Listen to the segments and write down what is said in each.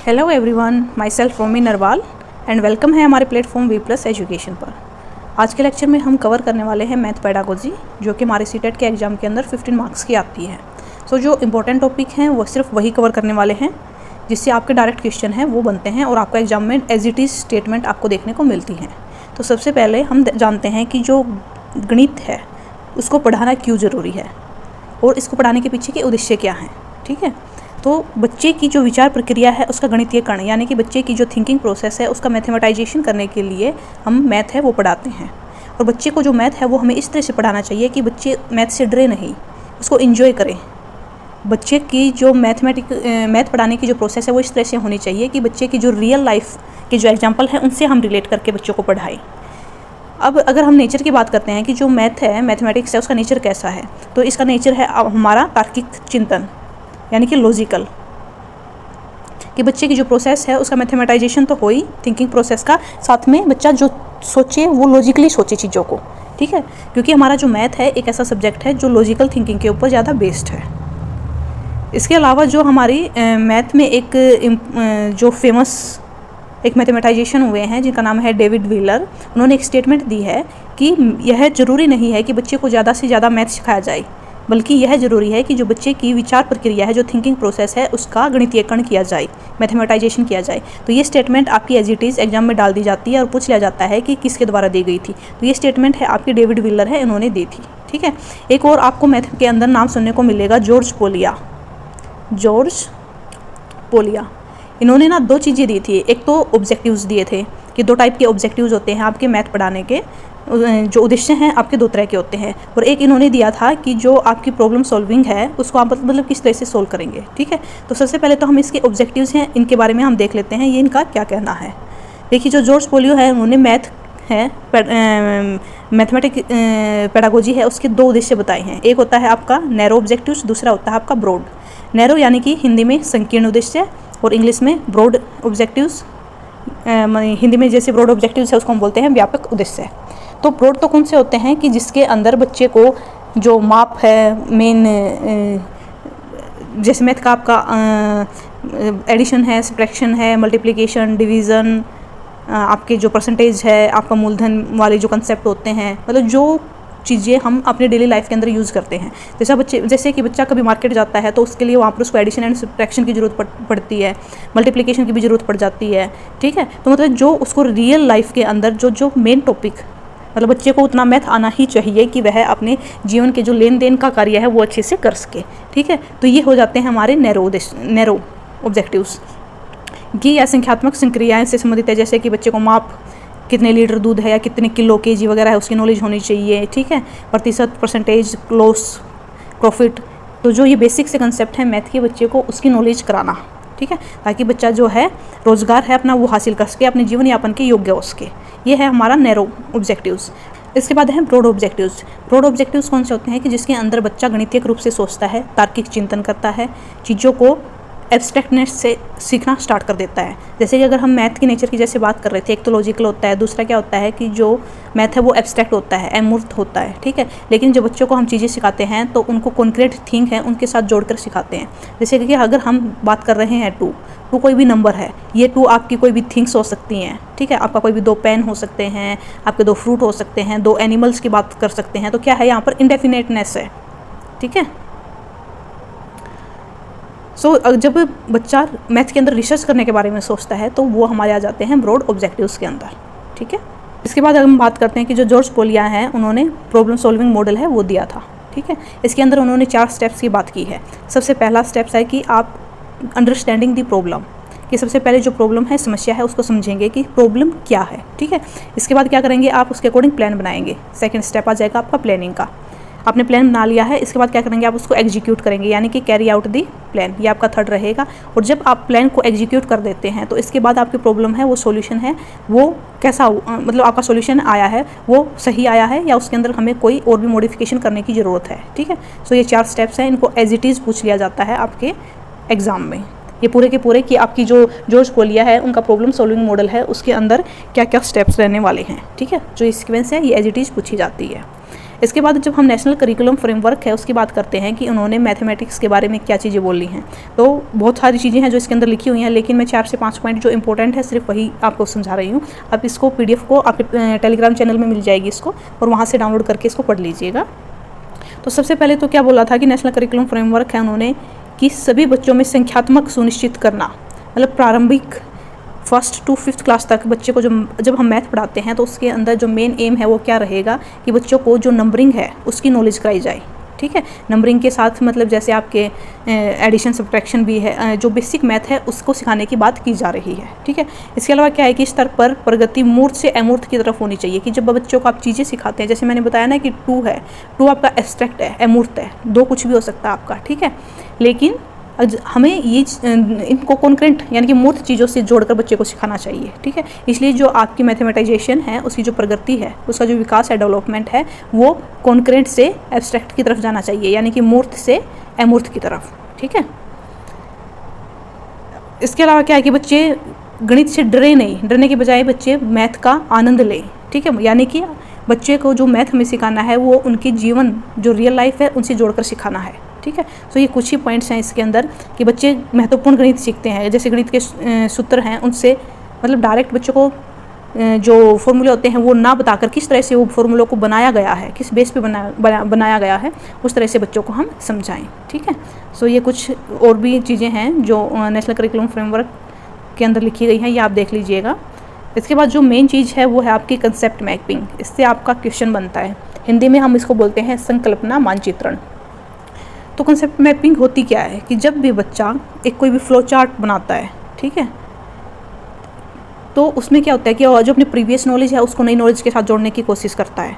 Hello everyone, myself Romi Narwal and welcome है हमारे platform we plus education पर। आज के लेक्चर में हम कवर करने वाले हैं मैथ पेडागोजी, जो कि हमारे सीटेट के एग्ज़ाम के अंदर 15 मार्क्स की आती है। सो जो इंपॉर्टेंट टॉपिक हैं वो सिर्फ वही कवर करने वाले हैं जिससे आपके डायरेक्ट क्वेश्चन हैं वो बनते हैं और आपका एग्जाम में एज इट इज़ स्टेटमेंट आपको देखने को मिलती हैं। तो सबसे पहले हम जानते हैं कि जो गणित है उसको पढ़ाना क्यों ज़रूरी है और इसको पढ़ाने के पीछे के उद्देश्य क्या हैं। ठीक है, तो बच्चे की जो विचार प्रक्रिया है उसका गणितीयकरण यानी कि बच्चे की जो थिंकिंग प्रोसेस है उसका मैथमेटाइजेशन करने के लिए हम मैथ है वो पढ़ाते हैं। और बच्चे को जो मैथ है वो हमें इस तरह से पढ़ाना चाहिए कि बच्चे मैथ से डरे नहीं, उसको इन्जॉय करें। बच्चे की जो मैथ पढ़ाने की जो प्रोसेस है वो इस तरह से होनी चाहिए कि बच्चे की जो रियल लाइफ के जो एग्जाम्पल हैं उनसे हम रिलेट करके बच्चों को पढ़ाएं। अब अगर हम नेचर की बात करते हैं कि जो मैथ है, मैथमेटिक्स है, उसका नेचर कैसा है, तो इसका नेचर है हमारा तार्किक चिंतन यानी कि लॉजिकल, कि बच्चे की जो प्रोसेस है उसका मैथमेटाइजेशन तो हो ही थिंकिंग प्रोसेस का, साथ में बच्चा जो सोचे वो लॉजिकली सोचे चीज़ों को। ठीक है, क्योंकि हमारा जो मैथ है एक ऐसा सब्जेक्ट है जो लॉजिकल थिंकिंग के ऊपर ज़्यादा बेस्ड है। इसके अलावा जो हमारी मैथ में जो फेमस एक मैथमेटाइजेशन हुए हैं जिनका नाम है डेविड व्हीलर, उन्होंने एक स्टेटमेंट दी है कि यह ज़रूरी नहीं है कि बच्चे को ज़्यादा से ज़्यादा मैथ सिखाया जाए, बल्कि यह ज़रूरी है कि जो बच्चे की विचार प्रक्रिया है, जो थिंकिंग प्रोसेस है, उसका गणितीयकरण किया जाए, मैथमेटाइजेशन किया जाए। तो ये स्टेटमेंट आपकी एज इट इज़ एग्जाम में डाल दी जाती है और पूछ लिया जाता है कि किसके द्वारा दी गई थी। तो ये स्टेटमेंट है आपकी डेविड व्हीलर है, इन्होंने दी थी। ठीक है, एक और आपको मैथ के अंदर नाम सुनने को मिलेगा जॉर्ज पोलिया। इन्होंने ना दो चीज़ें दी थी, एक तो ऑब्जेक्टिव्स दिए थे कि दो टाइप के ऑब्जेक्टिव्स होते हैं आपके मैथ पढ़ाने के, जो उद्देश्य हैं आपके दो तरह के होते हैं। और एक इन्होंने दिया था कि जो आपकी प्रॉब्लम सॉल्विंग है उसको आप मतलब किस तरह से सोल्व करेंगे। ठीक है, तो सबसे पहले तो हम इसके ऑब्जेक्टिव्स हैं इनके बारे में हम देख लेते हैं, ये इनका क्या कहना है। देखिए, जो जॉर्ज पोलियो है उन्होंने मैथमेटिक पेडागोजी है उसके दो उद्देश्य बताए हैं। एक होता है आपका नैरो ऑब्जेक्टिव्स, दूसरा होता है आपका ब्रॉड। नैरो यानी कि हिंदी में संकीर्ण उद्देश्य और इंग्लिश में ब्रॉड ऑब्जेक्टिव्स। हिंदी में जैसे ब्रॉड ऑब्जेक्टिव्स है उसको हम बोलते हैं व्यापक उद्देश्य। तो ब्रॉड तो कौन से होते हैं कि जिसके अंदर बच्चे को जो माप है, मेन जैसे मैथ का आपका एडिशन है, सब्ट्रैक्शन है, मल्टीप्लिकेशन, डिवीज़न, आपके जो परसेंटेज है, आपका मूलधन वाले जो कंसेप्ट होते हैं, मतलब जो चीज़ें हम अपने डेली लाइफ के अंदर यूज़ करते हैं। जैसे कि बच्चा कभी मार्केट जाता है तो उसके लिए वहाँ पर उसको एडिशन एंड सब्ट्रैक्शन की ज़रूरत पड़ती है, मल्टीप्लिकेशन की भी ज़रूरत पड़ जाती है। ठीक है, तो मतलब जो उसको रियल लाइफ के अंदर जो मेन टॉपिक, मतलब बच्चे को उतना मैथ आना ही चाहिए कि वह अपने जीवन के जो लेन देन का कार्य है वो अच्छे से कर सके। ठीक है, तो ये हो जाते हैं हमारे नैरो ऑब्जेक्टिव्स। कि यह संख्यात्मक संक्रियाएं से संबंधित है, जैसे कि बच्चे को माप, कितने लीटर दूध है या कितने किलो केजी वगैरह है उसकी नॉलेज होनी चाहिए। ठीक है, प्रतिशत, परसेंटेज, लॉस, प्रॉफिट, तो जो ये बेसिक से कंसेप्ट है मैथ के बच्चे को उसकी नॉलेज कराना। ठीक है, ताकि बच्चा जो है रोज़गार है अपना वो हासिल कर सके, अपने जीवन यापन के योग्य हो सके। ये है हमारा नैरो ऑब्जेक्टिव्स। इसके बाद है ब्रॉड ऑब्जेक्टिव्स। ब्रॉड ऑब्जेक्टिव्स कौन से होते हैं कि जिसके अंदर बच्चा गणितीय रूप से सोचता है, तार्किक चिंतन करता है, चीज़ों को एब्स्ट्रैक्टनेस से सीखना स्टार्ट कर देता है। जैसे कि अगर हम मैथ के नेचर की जैसे बात कर रहे थे, एक तो लॉजिकल होता है, दूसरा क्या होता है कि जो मैथ है वो एब्स्ट्रैक्ट होता है, अमूर्त होता है। ठीक है, लेकिन जो बच्चों को हम चीज़ें सिखाते हैं तो उनको कॉन्क्रीट थिंग है उनके साथ जोड़कर सिखाते हैं। जैसे कि अगर हम बात कर रहे हैं टू कोई भी नंबर है, ये टू आपकी कोई भी थिंग्स हो सकती हैं। ठीक है, आपका कोई भी दो पेन हो सकते हैं, आपके दो फ्रूट हो सकते हैं, दो एनिमल्स की बात कर सकते हैं। तो क्या है यहाँ पर इंडेफिनेटनेस है। ठीक है, जब बच्चा मैथ के अंदर रिसर्च करने के बारे में सोचता है तो वो हमारे आ जाते हैं ब्रॉड ऑब्जेक्टिव्स के अंदर। ठीक है, इसके बाद हम बात करते हैं कि जो जॉर्ज पोलिया हैं उन्होंने प्रॉब्लम सॉल्विंग मॉडल है वो दिया था। ठीक है, इसके अंदर उन्होंने 4 स्टेप्स की बात की है। सबसे पहला स्टेप्स है कि आप अंडरस्टैंडिंग दी प्रॉब्लम, कि सबसे पहले जो प्रॉब्लम है, समस्या है, उसको समझेंगे कि प्रॉब्लम क्या है। ठीक है, इसके बाद क्या करेंगे, आप उसके अकॉर्डिंग प्लान बनाएंगे। सेकंड स्टेप आ जाएगा आपका प्लानिंग का। आपने प्लान बना लिया है, इसके बाद क्या करेंगे, आप उसको एग्जीक्यूट करेंगे यानी कि कैरी आउट दी प्लान, ये आपका थर्ड रहेगा। और जब आप प्लान को एग्जीक्यूट कर देते हैं तो इसके बाद आपकी प्रॉब्लम है वो सॉल्यूशन है वो कैसा, मतलब आपका सॉल्यूशन आया है वो सही आया है या उसके अंदर हमें कोई और भी मॉडिफिकेशन करने की ज़रूरत है। ठीक है, सो ये 4 स्टेप्स हैं, इनको एज इट इज़ पूछ लिया जाता है आपके एग्ज़ाम में। ये पूरे के पूरे कि आपकी जो जॉर्ज पोलिया है उनका प्रॉब्लम सॉल्विंग मॉडल है उसके अंदर क्या क्या स्टेप्स रहने वाले हैं। ठीक है, जो सीक्वेंस है ये एज इट इज़ पूछी जाती है। इसके बाद जब हम नेशनल करिकुलम फ्रेमवर्क है उसकी बात करते हैं कि उन्होंने मैथमेटिक्स के बारे में क्या चीज़ें बोली हैं, तो बहुत सारी चीज़ें हैं जो इसके अंदर लिखी हुई हैं, लेकिन मैं 4 से 5 पॉइंट जो इंपॉर्टेंट है सिर्फ वही आपको समझा रही हूँ। आप इसको PDF को आपके टेलीग्राम चैनल में मिल जाएगी इसको, और वहाँ से डाउनलोड करके इसको पढ़ लीजिएगा। तो सबसे पहले तो क्या बोला था कि नेशनल करिकुलम फ्रेमवर्क है उन्होंने कि सभी बच्चों में संख्यात्मक सुनिश्चित करना, मतलब प्रारंभिक 1st to 5th क्लास तक बच्चे को जब हम मैथ पढ़ाते हैं तो उसके अंदर जो मेन एम है वो क्या रहेगा कि बच्चों को जो नंबरिंग है उसकी नॉलेज कराई जाए। ठीक है, नंबरिंग के साथ मतलब जैसे आपके एडिशन सब्ट्रैक्शन भी है, जो बेसिक मैथ है उसको सिखाने की बात की जा रही है। ठीक है, इसके अलावा क्या है कि स्तर पर प्रगति मूर्त से अमूर्त की तरफ होनी चाहिए, कि जब बच्चों को आप चीज़ें सिखाते हैं, जैसे मैंने बताया ना कि 2 है, 2 आपका एब्स्ट्रैक्ट है, अमूर्त है, 2 कुछ भी हो सकता है आपका। ठीक है, लेकिन हमें ये इनको कॉन्क्रेंट यानी कि मूर्त चीज़ों से जोड़कर बच्चे को सिखाना चाहिए। ठीक है, इसलिए जो आपकी मैथमेटाइजेशन है उसकी जो प्रगति है, उसका जो विकास है, डेवलपमेंट है, वो कॉन्क्रेंट से एब्स्ट्रैक्ट की तरफ जाना चाहिए, यानी कि मूर्त से अमूर्त की तरफ। ठीक है, इसके अलावा क्या है कि बच्चे गणित से डरे नहीं, डरने के बजाय बच्चे मैथ का आनंद लें। ठीक है, यानी कि बच्चे को जो मैथ हमें सिखाना है वो उनके जीवन जो रियल लाइफ है उनसे जोड़कर सिखाना है। ठीक है, तो ये कुछ ही पॉइंट्स हैं इसके अंदर कि बच्चे महत्वपूर्ण गणित सीखते हैं, जैसे गणित के सूत्र हैं उनसे मतलब डायरेक्ट बच्चों को जो फॉर्मूले होते हैं वो ना बताकर किस तरह से वो फॉर्मूलों को बनाया गया है, किस बेस पे बनाया गया है, उस तरह से बच्चों को हम समझाएं। ठीक है, सो ये कुछ और भी चीज़ें हैं जो नेशनल करिकुलम फ्रेमवर्क के अंदर लिखी गई हैं, ये आप देख लीजिएगा। इसके बाद जो मेन चीज़ है वो है आपकी कंसेप्ट मैपिंग। इससे आपका क्वेश्चन बनता है, हिंदी में हम इसको बोलते हैं संकल्पना मानचित्रण। तो कंसेप्ट मैपिंग होती क्या है कि जब भी बच्चा एक कोई भी फ्लो चार्ट बनाता है, ठीक है, तो उसमें क्या होता है कि जो अपनी प्रीवियस नॉलेज है उसको नई नॉलेज के साथ जोड़ने की कोशिश करता है।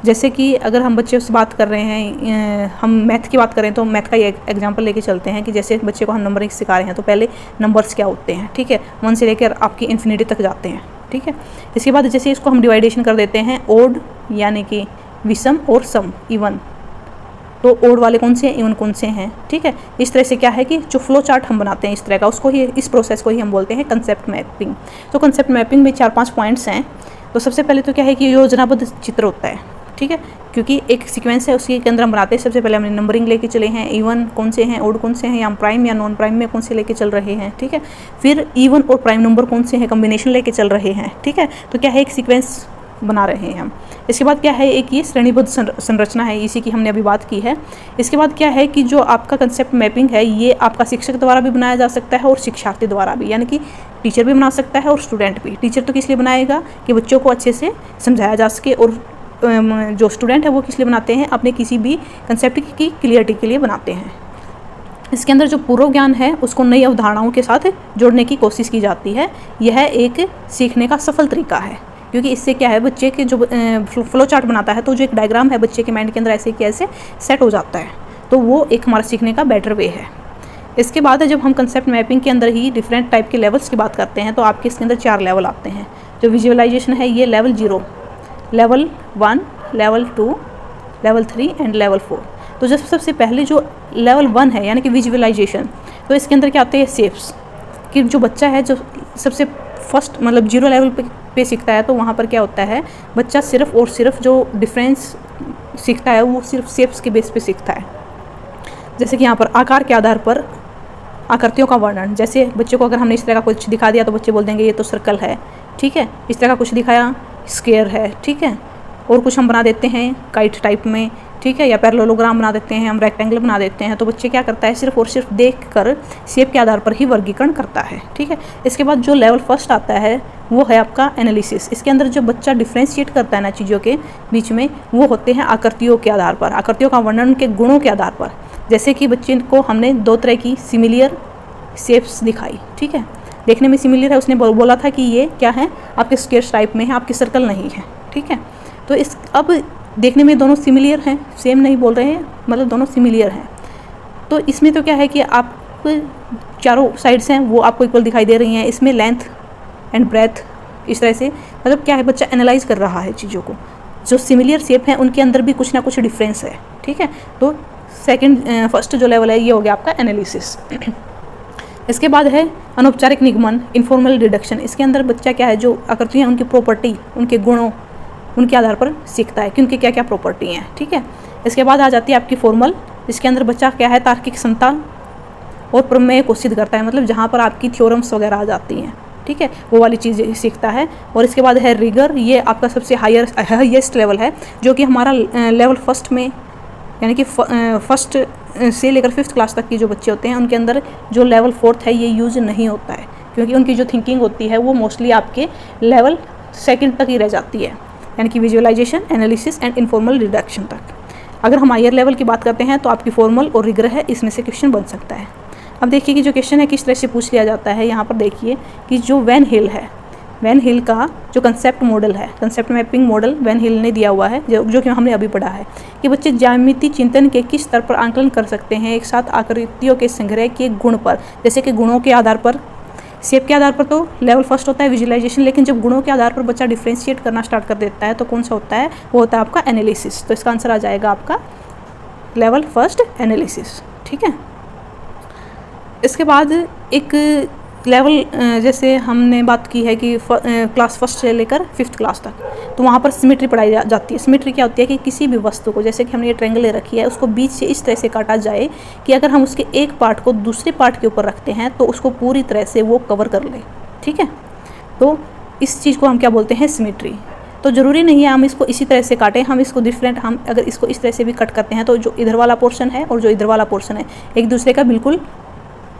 जैसे कि अगर हम बच्चे से बात कर रहे हैं, हम मैथ की बात करें तो मैथ का ये एग्जांपल लेके चलते हैं कि जैसे बच्चे को हम नंबरिंग सिखा रहे हैं तो पहले नंबर्स क्या होते हैं। ठीक है, 1 से लेकर आपकी इन्फिनिटी तक जाते हैं। ठीक है, इसके बाद जैसे इसको हम डिवाइडेशन कर देते हैं, ओड यानी कि विषम और सम इवन, तो ओड वाले कौन से हैं, इवन कौन से हैं। ठीक है, इस तरह से क्या है कि जो फ्लो चार्ट हम बनाते हैं इस तरह का, उसको ही, इस प्रोसेस को ही हम बोलते हैं कंसेप्ट मैपिंग। तो कंसेप्ट मैपिंग में 4-5 पॉइंट्स हैं। तो सबसे पहले तो क्या है कि योजनाबद्ध चित्र होता है। ठीक है, क्योंकि एक सीक्वेंस है उसके अंदर हम बनाते हैं। सबसे पहले हमने नंबरिंग लेके चले हैं, इवन कौन से हैं, ओड कौन से हैं, या हम प्राइम या नॉन प्राइम में कौन से लेके चल रहे हैं। ठीक है, फिर इवन और प्राइम नंबर कौन से हैं, कम्बिनेशन लेके चल रहे हैं। ठीक है, तो क्या है एक सीक्वेंस बना रहे हैं हम। इसके बाद क्या है, एक ये श्रेणीबद्ध संरचना है, इसी की हमने अभी बात की है। इसके बाद क्या है कि जो आपका कंसेप्ट मैपिंग है ये आपका शिक्षक द्वारा भी बनाया जा सकता है और शिक्षार्थी द्वारा भी, यानी कि टीचर भी बना सकता है और स्टूडेंट भी। टीचर तो किस लिए बनाएगा कि बच्चों को अच्छे से समझाया जा सके, और जो स्टूडेंट है वो किस लिए बनाते हैं, अपने किसी भी कंसेप्ट की क्लियरिटी के लिए बनाते हैं। इसके अंदर जो पूर्व ज्ञान है उसको नई अवधारणाओं के साथ जोड़ने की कोशिश की जाती है। यह एक सीखने का सफल तरीका है, क्योंकि इससे क्या है बच्चे के जो फ्लो चार्ट बनाता है तो जो एक डायग्राम है बच्चे के माइंड के अंदर ऐसे कैसे सेट हो जाता है, तो वो एक हमारा सीखने का बेटर वे है। इसके बाद जब हम कंसेप्ट मैपिंग के अंदर ही डिफरेंट टाइप के लेवल्स की बात करते हैं तो आपके इसके अंदर 4 लेवल आते हैं। जो विजुअलाइजेशन है ये level 0, level 1, level 2, level 3 and level 4। तो जब सबसे पहले जो लेवल 1 है यानी कि विजुअलाइजेशन, तो इसके अंदर क्या होते हैं शेप्स, कि जो बच्चा है जो सबसे फर्स्ट मतलब 0 लेवल पे सीखता है तो वहाँ पर क्या होता है बच्चा सिर्फ और सिर्फ जो डिफरेंस सीखता है वो सिर्फ शेप्स के बेस पे सीखता है। जैसे कि यहाँ पर आकार के आधार पर आकृतियों का वर्णन, जैसे बच्चे को अगर हमने इस तरह का कुछ दिखा दिया तो बच्चे बोल देंगे ये तो सर्कल है। ठीक है, इस तरह का कुछ दिखाया स्क्वायर है। ठीक है, और कुछ हम बना देते हैं काइट टाइप में। ठीक है, या पैरेललोग्राम बना देते हैं, हम रेक्टेंगल बना देते हैं। तो बच्चे क्या करता है सिर्फ और सिर्फ देख कर शेप के आधार पर ही वर्गीकरण करता है। ठीक है, इसके बाद जो लेवल फर्स्ट आता है वो है आपका एनालिसिस। इसके अंदर जो बच्चा डिफ्रेंशिएट करता है ना चीज़ों के बीच में, वो होते हैं आकृतियों के आधार पर, आकृतियों का वर्णन के गुणों के आधार पर। जैसे कि बच्चे को हमने 2 तरह की सिमिलियर शेप्स दिखाई। ठीक है, देखने में सिमिलियर है, उसने बोला था कि ये क्या है आपके स्क्वायर टाइप में है, आपकी सर्कल नहीं है। ठीक है, तो इस अब देखने में दोनों सिमिलियर हैं, सेम नहीं बोल रहे हैं, मतलब दोनों सिमिलियर हैं। तो इसमें तो क्या है कि आप चारों साइड्स हैं वो आपको इक्वल दिखाई दे रही हैं। इसमें लेंथ एंड ब्रेथ इस तरह से, मतलब क्या है बच्चा एनालाइज कर रहा है चीज़ों को। जो सिमिलियर शेप है उनके अंदर भी कुछ ना कुछ डिफरेंस है। ठीक है, तो फर्स्ट जो लेवल है ये हो गया आपका एनालिसिस। इसके बाद है अनौपचारिक निगमन, इनफॉर्मल डिडक्शन। इसके अंदर बच्चा क्या है जो आकृतियाँ उनकी प्रॉपर्टी, उनके गुणों उनके आधार पर सीखता है कि उनकी क्या क्या प्रॉपर्टी हैं। ठीक है, इसके बाद आ जाती है आपकी फॉर्मल, जिसके अंदर बच्चा क्या है तार्किक क्षमता और प्रमेय को सिद्ध करता है, मतलब जहाँ पर आपकी थ्योरम्स वगैरह आ जाती हैं। ठीक है, वो वाली चीज़ सीखता है। और इसके बाद है रिगर, ये आपका सबसे हाईएस्ट लेवल है, जो कि हमारा लेवल फर्स्ट में, यानी कि फर्स्ट से लेकर 5th क्लास तक की जो बच्चे होते हैं उनके अंदर जो लेवल 4th है ये यूज़ नहीं होता है, क्योंकि उनकी जो थिंकिंग होती है वो मोस्टली आपके लेवल 2nd तक ही रह जाती है, यानी कि visualisation, analysis and informal deduction तक। अगर हम हायर लेवल की बात करते हैं तो आपकी फॉर्मल और रिगर है, इसमें से क्वेश्चन बन सकता है। अब देखिए कि जो क्वेश्चन है किस तरह से पूछ लिया जाता है। यहाँ पर देखिए कि जो वैन हिल है, वैन हिल का जो कंसेप्ट मॉडल है, कंसेप्ट मैपिंग मॉडल वैन हिल ने दिया हुआ है, जो कि हमने अभी पढ़ा है कि बच्चे ज्यामिति चिंतन के किस स्तर पर आंकलन कर सकते हैं एक साथ आकृतियों के संग्रह के गुण पर। जैसे कि गुणों के आधार पर, शेप के आधार पर तो लेवल फर्स्ट होता है विजुअलाइजेशन, लेकिन जब गुणों के आधार पर बच्चा डिफ्रेंशिएट करना स्टार्ट कर देता है तो कौन सा होता है, वो होता है आपका एनालिसिस। तो इसका आंसर आ जाएगा आपका लेवल फर्स्ट एनालिसिस। ठीक है, इसके बाद एक लेवल, जैसे हमने बात की है कि क्लास फर्स्ट से लेकर 5th क्लास तक, तो वहाँ पर सिमेट्री पढ़ाई जाती है। सिमेट्री क्या होती है कि किसी भी वस्तु को, जैसे कि हमने ये ट्रायंगल ले रखी है, उसको बीच से इस तरह से काटा जाए कि अगर हम उसके एक पार्ट को दूसरे पार्ट के ऊपर रखते हैं तो उसको पूरी तरह से वो कवर कर ले। ठीक है, तो इस चीज़ को हम क्या बोलते हैं, सिमेट्री। तो ज़रूरी नहीं है हम इसको इसी तरह से काटें, हम इसको डिफरेंट, हम अगर इसको इस तरह से भी कट करते हैं तो जो इधर वाला पोर्शन है और जो इधर वाला पोर्शन है एक दूसरे का बिल्कुल,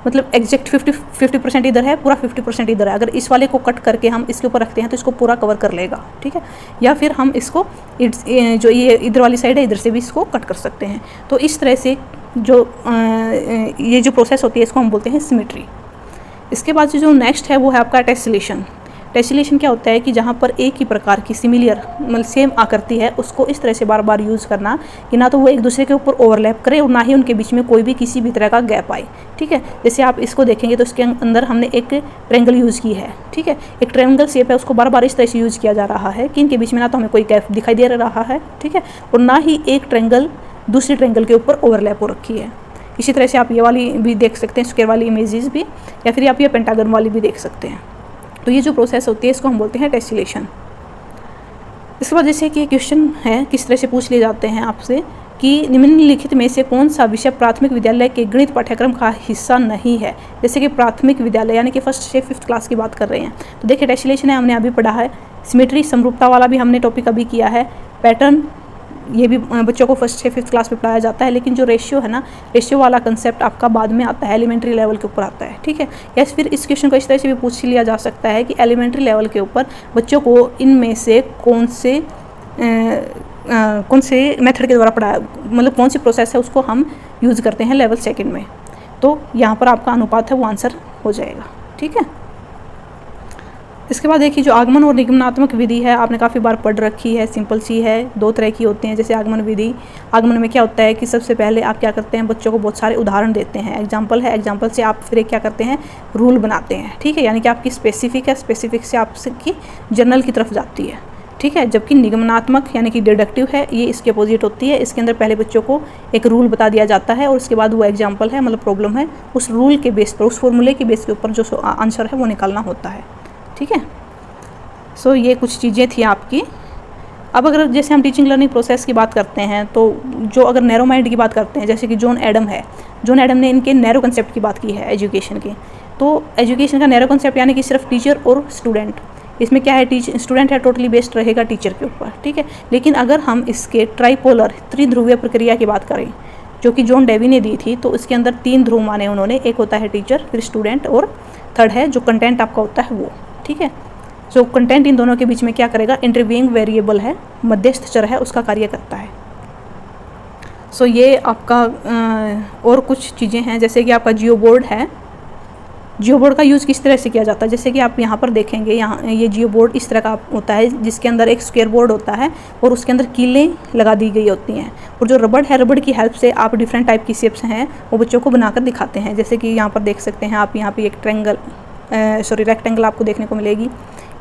मतलब एग्जैक्ट 50% इधर है, पूरा 50% इधर है। अगर इस वाले को कट करके हम इसके ऊपर रखते हैं तो इसको पूरा कवर कर लेगा। ठीक है, या फिर हम इसको जो ये इधर वाली साइड है इधर से भी इसको कट कर सकते हैं। तो इस तरह से जो ये जो प्रोसेस होती है इसको हम बोलते हैं सिमेट्री। इसके बाद जो नेक्स्ट है वो है आपका टेसिलेशन। टेसिलेशन क्या होता है कि जहाँ पर एक ही प्रकार की सिमिलियर, मतलब सेम आकृति है, उसको इस तरह से बार बार यूज़ करना कि ना तो वो एक दूसरे के ऊपर ओवरलैप करे और ना ही उनके बीच में कोई भी किसी भी तरह का गैप आए। ठीक है, जैसे आप इसको देखेंगे तो इसके अंदर हमने एक ट्रायंगल यूज़ की है। ठीक है, एक ट्रायंगल शेप है, उसको बार बार इस तरह से यूज़ किया जा रहा है कि इनके बीच में ना तो हमें कोई गैप दिखाई दे रहा है, ठीक है, और ना ही एक ट्रायंगल दूसरी ट्रायंगल के ऊपर ओवरलैप हो रखी है। इसी तरह से आप ये वाली भी देख सकते हैं, स्क्वायर वाली इमेजेस भी, या फिर आप ये पेंटागन वाली भी देख सकते हैं। तो ये जो प्रोसेस होती है इसको हम बोलते हैं टेसिलेशन। इसके बाद जैसे कि क्वेश्चन है किस तरह से पूछ लिए जाते हैं आपसे कि निम्नलिखित में से कौन सा विषय प्राथमिक विद्यालय के गणित पाठ्यक्रम का हिस्सा नहीं है। जैसे कि प्राथमिक विद्यालय यानी कि 1st से 5th क्लास की बात कर रहे हैं तो देखिए टेसिलेशन है, हमने अभी पढ़ा है। सिमेट्री, समरूपता वाला भी हमने टॉपिक अभी किया है। पैटर्न, ये भी बच्चों को 1st से 5th क्लास में पढ़ाया जाता है, लेकिन जो रेशियो है ना, रेशियो वाला कंसेप्ट आपका बाद में आता है, एलिमेंट्री लेवल के ऊपर आता है। ठीक है, या फिर इस क्वेश्चन को इस तरह से भी पूछ लिया जा सकता है कि एलिमेंट्री लेवल के ऊपर बच्चों को इनमें से कौन से मेथड के द्वारा पढ़ाया, मतलब कौन सी प्रोसेस है उसको हम यूज़ करते हैं लेवल 2nd में। तो यहाँ पर आपका अनुपात है वो आंसर हो जाएगा। ठीक है, इसके बाद देखिए जो आगमन और निगमनात्मक विधि है आपने काफ़ी बार पढ़ रखी है, सिंपल सी है, 2 तरह की होती हैं। जैसे आगमन विधि, आगमन में क्या होता है कि सबसे पहले आप क्या करते हैं, बच्चों को बहुत सारे उदाहरण देते हैं, एग्जाम्पल है, एग्जाम्पल से आप फिर क्या करते हैं, रूल बनाते हैं। ठीक है, यानी कि आपकी स्पेसिफिक है, स्पेसिफिक से आपकी जनरल की तरफ जाती है। ठीक है, जबकि निगमनात्मक यानी कि डिडक्टिव है, ये इसके अपोजिट होती है। इसके अंदर पहले बच्चों को एक रूल बता दिया जाता है और उसके बाद वो एग्जाम्पल है, मतलब प्रॉब्लम है, उस रूल के बेस पर, उस फॉर्मूले के बेस के ऊपर जो आंसर है वो निकालना होता है। ठीक है, सो ये कुछ चीज़ें थी आपकी। अब अगर जैसे हम टीचिंग लर्निंग प्रोसेस की बात करते हैं तो जो अगर नैरो माइंड की बात करते हैं, जैसे कि जॉन एडम है, जॉन एडम ने इनके नैरो कंसेप्ट की बात की है एजुकेशन के। तो एजुकेशन का नैरो कंसेप्ट यानी कि सिर्फ टीचर और स्टूडेंट, इसमें क्या है, स्टूडेंट है टोटली बेस्ड रहेगा टीचर के ऊपर। ठीक है, लेकिन अगर हम इसके ट्राइपोलर, त्रिध्रुवीय प्रक्रिया की बात करें जो कि जॉन डेवी ने दी थी, तो इसके अंदर 3 ध्रुव माने उन्होंने, एक होता है टीचर, फिर स्टूडेंट, और थर्ड है जो कंटेंट आपका होता है वो। ठीक है, जो कंटेंट इन दोनों के बीच में क्या करेगा, इंटरवीइंग वेरिएबल है, मध्यस्थ चर है, उसका कार्य करता है। सो ये आपका और कुछ चीज़ें हैं, जैसे कि आपका जियो बोर्ड है। जियो बोर्ड का यूज़ किस तरह से किया जाता है, जैसे कि आप यहाँ पर देखेंगे, यहाँ ये जियो बोर्ड इस तरह का होता है जिसके अंदर एक स्क्वायर बोर्ड होता है और उसके अंदर कीलें लगा दी गई होती हैं, और जो रबड़ है, रबड़ की हेल्प से आप डिफरेंट टाइप की शेप्स हैं वो बच्चों को बनाकर दिखाते हैं। जैसे कि यहाँ पर देख सकते हैं आप, यहाँ पर एक रेक्टेंगल आपको देखने को मिलेगी,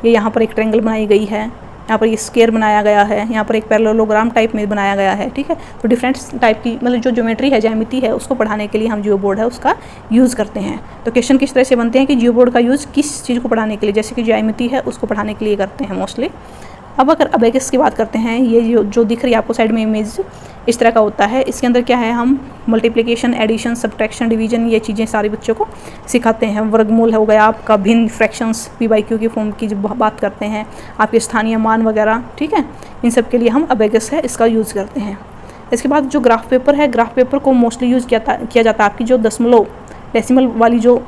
ये यहाँ पर एक ट्रायंगल बनाई गई है, यहाँ पर ये स्क्वायर बनाया गया है, यहाँ पर एक पैरेललोग्राम टाइप में बनाया गया है। ठीक है, तो डिफरेंट टाइप की, मतलब जो ज्योमेट्री है, ज्यामिति है, उसको पढ़ाने के लिए हम जियो बोर्ड है उसका यूज़ करते हैं। तो क्वेश्चन किस तरह से बनते हैं कि जियो बोर्ड का यूज़ किस चीज़ को पढ़ाने के लिए, जैसे कि ज्यामिति है उसको पढ़ाने के लिए करते हैं मोस्टली। अब अगर अबेकस की बात करते हैं, ये जो दिख रही है आपको साइड में इमेज, इस तरह का होता है। इसके अंदर क्या है, हम मल्टीप्लिकेशन, एडिशन, सब्ट्रैक्शन, डिवीजन, ये चीज़ें सारे बच्चों को सिखाते हैं। वर्गमूल हो गया आपका, भिन्न, फ्रैक्शंस, p/q की फॉर्म की जब बात करते हैं, आपके स्थानीय मान वगैरह, ठीक है, इन सब के लिए हम अबेकस है इसका यूज़ करते हैं। इसके बाद जो ग्राफ पेपर है, ग्राफ पेपर को मोस्टली यूज़ किया जाता है आपकी जो दशमलव, डेसिमल वाली जो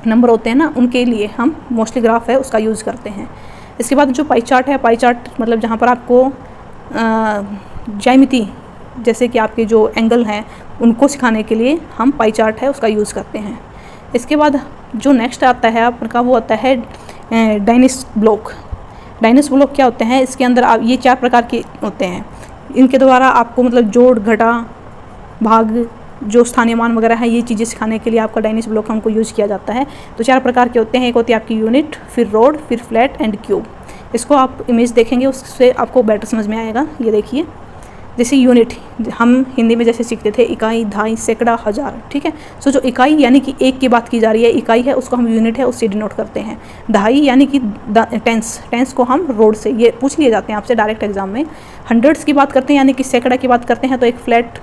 नंबर होते हैं ना, उनके लिए हम मोस्टली ग्राफ है उसका यूज़ करते हैं। इसके बाद जो पाई चार्ट है, पाई चार्ट मतलब जहाँ पर आपको ज्यामिति, जैसे कि आपके जो एंगल हैं उनको सिखाने के लिए हम पाई चार्ट है उसका यूज़ करते हैं। इसके बाद जो नेक्स्ट आता है आपका, वो आता है डायनेस ब्लॉक। डायनेस ब्लॉक क्या होते हैं, इसके अंदर आप ये 4 प्रकार के होते हैं। इनके द्वारा आपको मतलब जोड़, घटा, भाग, जो स्थानीय मान वगैरह है, ये चीज़ें सिखाने के लिए आपका डायनेस ब्लॉक हमको यूज़ किया जाता है। तो 4 प्रकार के होते हैं। एक होती है आपकी यूनिट, फिर रोड, फिर फ्लैट एंड क्यूब। इसको आप इमेज देखेंगे उससे आपको बेटर समझ में आएगा। ये देखिए, जैसे यूनिट हम हिंदी में जैसे सीखते थे इकाई, दहाई, सैकड़ा, हज़ार, ठीक है। सो जो इकाई यानी कि एक की बात की जा रही है, इकाई है, उसको हम यूनिट है उससे डिनोट करते हैं। दहाई यानी कि टेंस को हम रोड से, ये पूछ लिए जाते हैं आपसे डायरेक्ट एग्जाम में। हंड्रेड्स की बात करते हैं यानी कि सैकड़ा की बात करते हैं, तो एक फ्लैट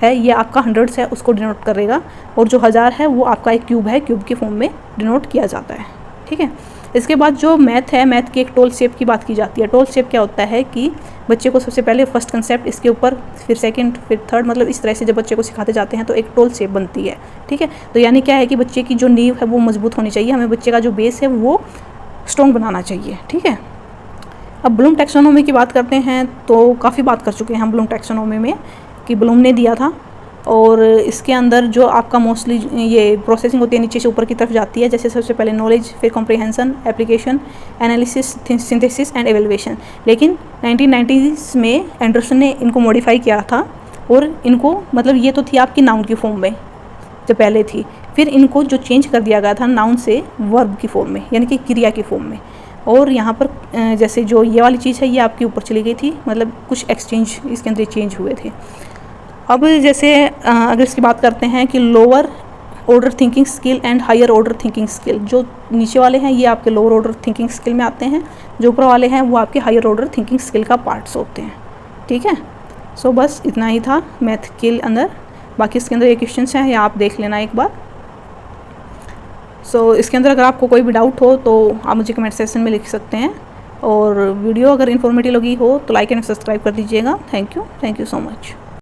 है, ये आपका हंड्रेड्स है उसको डिनोट करेगा। और जो हज़ार है वो आपका एक क्यूब है, क्यूब की फॉर्म में डिनोट किया जाता है, ठीक है। इसके बाद जो मैथ है, मैथ की एक टोल शेप की बात की जाती है। टोल शेप क्या होता है कि बच्चे को सबसे पहले फर्स्ट कंसेप्ट, इसके ऊपर फिर सेकंड, फिर थर्ड, मतलब इस तरह से जब बच्चे को सिखाते जाते हैं तो एक टोल शेप बनती है, ठीक है। तो यानी क्या है कि बच्चे की जो नींव है वो मजबूत होनी चाहिए, हमें बच्चे का जो बेस है वो स्ट्रॉन्ग बनाना चाहिए, ठीक है। अब ब्लूम टैक्सोनॉमी की बात करते हैं तो काफ़ी बात कर चुके हैं हम ब्लूम टैक्सोनॉमी में, कि ब्लूम ने दिया था। और इसके अंदर जो आपका मोस्टली ये प्रोसेसिंग होती है नीचे से ऊपर की तरफ जाती है। जैसे सबसे पहले नॉलेज, फिर comprehension, application, analysis, synthesis and evaluation. लेकिन 1990s में एंडरसन ने इनको मॉडिफाई किया था और इनको मतलब ये तो थी आपकी नाउन की फॉर्म में जो पहले थी, फिर इनको जो चेंज कर दिया गया था नाउन से वर्ब की फॉर्म में, यानी कि क्रिया की फॉर्म में। और यहाँ पर जैसे जो ये वाली चीज़ है ये आपके ऊपर चली गई थी, मतलब कुछ एक्सचेंज इसके अंदर चेंज हुए थे। अब जैसे अगर इसकी बात करते हैं कि lower order thinking skill and higher order thinking skill, जो नीचे वाले हैं ये आपके लोअर ऑर्डर थिंकिंग स्किल में आते हैं, जो ऊपर वाले हैं वो आपके हायर ऑर्डर थिंकिंग स्किल का पार्ट्स होते हैं, ठीक है। सो बस इतना ही था मैथ के अंदर। बाकी इसके अंदर ये क्वेश्चन हैं, या आप देख लेना एक बार। सो इसके अंदर अगर आपको कोई भी डाउट हो तो आप मुझे कमेंट सेक्शन में लिख सकते हैं। और वीडियो अगर इन्फॉर्मेटिव लगी हो तो लाइक एंड सब्सक्राइब कर दीजिएगा। Thank you so much.